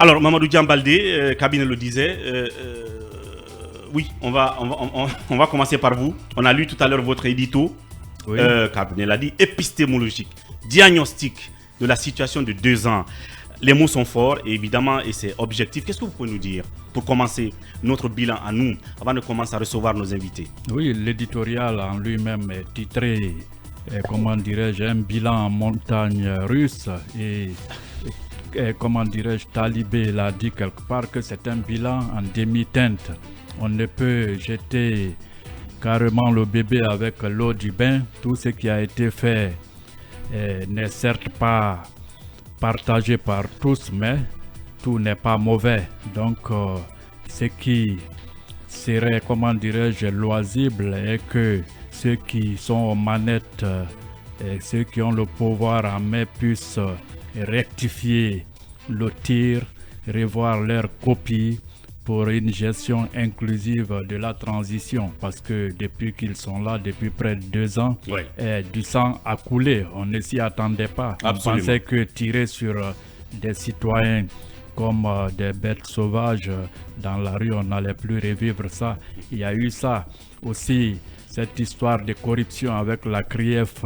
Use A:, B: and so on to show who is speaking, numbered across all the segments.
A: Alors, Mamadou Diambaldé, Kabine le disait, oui, on va commencer par vous. On a lu tout à l'heure votre édito,
B: Oui.
A: Kabine l'a dit, épistémologique, diagnostic de la situation de 2 ans. Les mots sont forts, et évidemment, et c'est objectif. Qu'est-ce que vous pouvez nous dire pour commencer notre bilan à nous, avant de commencer à recevoir nos invités?
B: Oui, l'éditorial en lui-même est titré, comment dirais-je, un bilan en montagne russe et comment dirais-je, Talibé l'a dit quelque part que c'est un bilan en demi-teinte. On ne peut jeter carrément le bébé avec l'eau du bain. Tout ce qui a été fait n'est certes pas partagé par tous, mais tout n'est pas mauvais. Donc, ce qui serait, comment dirais-je, loisible est que ceux qui sont aux manettes et ceux qui ont le pouvoir en main puissent rectifier le tir, revoir leurs copies pour une gestion inclusive de la transition, parce que depuis qu'ils sont là, depuis près de 2 ans,
A: Ouais.
B: du sang a coulé. On ne s'y attendait pas.
A: Absolument.
B: On pensait que tirer sur des citoyens comme des bêtes sauvages dans la rue, on n'allait plus revivre ça. Il y a eu ça aussi, cette histoire de corruption avec la CRIEF,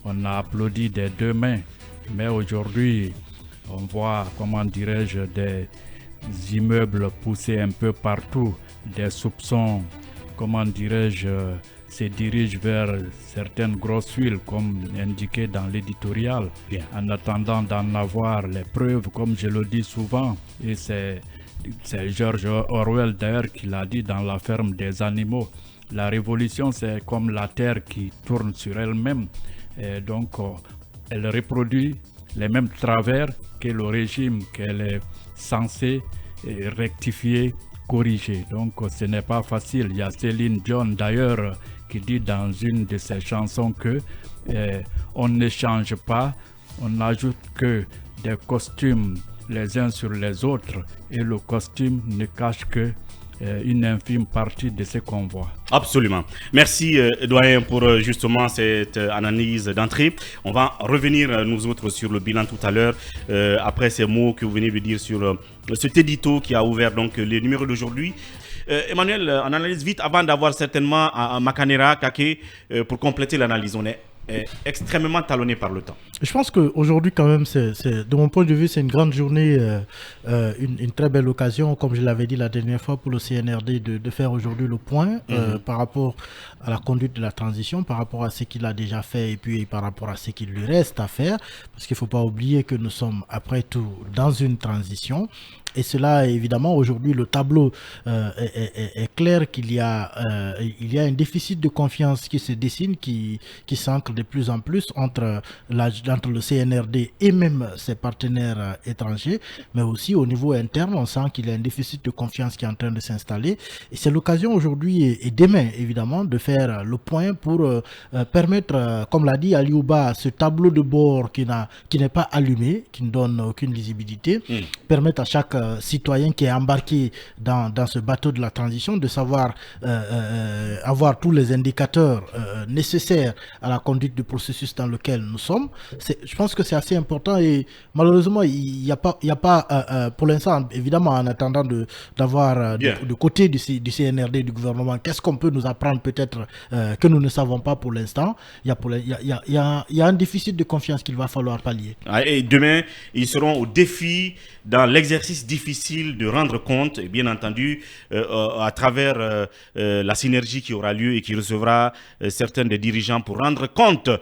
B: on a applaudi des 2 mains. Mais aujourd'hui, on voit, comment dirais-je, des immeubles poussés un peu partout, des soupçons, comment dirais-je, se dirigent vers certaines grosses villes, comme indiqué dans l'éditorial,
A: Bien.
B: en attendant d'en avoir les preuves, comme je le dis souvent. Et c'est George Orwell d'ailleurs qui l'a dit dans La ferme des animaux. La révolution, c'est comme la terre qui tourne sur elle-même. Et donc, elle reproduit les mêmes travers que le régime qu'elle est censée rectifier, corriger. Donc ce n'est pas facile. Il y a Céline Dion d'ailleurs qui dit dans une de ses chansons que on ne change pas, on n'ajoute que des costumes les uns sur les autres et le costume ne cache que une infime partie de ce qu'on voit.
A: Absolument. Merci, doyen, pour justement cette analyse d'entrée. On va revenir, nous autres, sur le bilan tout à l'heure, après ces mots que vous venez de dire sur cet édito qui a ouvert donc les numéros d'aujourd'hui. Emmanuel, on analyse vite avant d'avoir certainement Makanera, Kake, pour compléter l'analyse. On est extrêmement talonné par le temps.
C: Je pense qu'aujourd'hui, quand même, de mon point de vue, c'est une grande journée, une très belle occasion, comme je l'avais dit la dernière fois, pour le CNRD de faire aujourd'hui le point par rapport à la conduite de la transition, par rapport à ce qu'il a déjà fait et puis par rapport à ce qu'il lui reste à faire. Parce qu'il ne faut pas oublier que nous sommes, après tout, dans une transition. Et cela, évidemment, aujourd'hui, le tableau est clair qu'il y a un déficit de confiance qui se dessine, qui s'ancre de plus en plus entre le CNRD et même ses partenaires étrangers, mais aussi au niveau interne, on sent qu'il y a un déficit de confiance qui est en train de s'installer. Et c'est l'occasion aujourd'hui et demain, évidemment, de faire le point pour permettre, comme l'a dit Aliouba, ce tableau de bord qui n'est pas allumé, qui ne donne aucune lisibilité, permettre à chaque citoyen qui est embarqué dans ce bateau de la transition de savoir avoir tous les indicateurs nécessaires à la conduite du processus dans lequel nous sommes. Je pense que c'est assez important et malheureusement il n'y a pas pour l'instant, évidemment, en attendant d'avoir de côté du CNRD, du gouvernement, qu'est-ce qu'on peut nous apprendre peut-être que nous ne savons pas pour l'instant. Il y a un déficit de confiance qu'il va falloir pallier.
A: Et demain, ils seront au défi dans l'exercice difficile de rendre compte, et bien entendu, à travers la synergie qui aura lieu et qui recevra certains des dirigeants pour rendre compte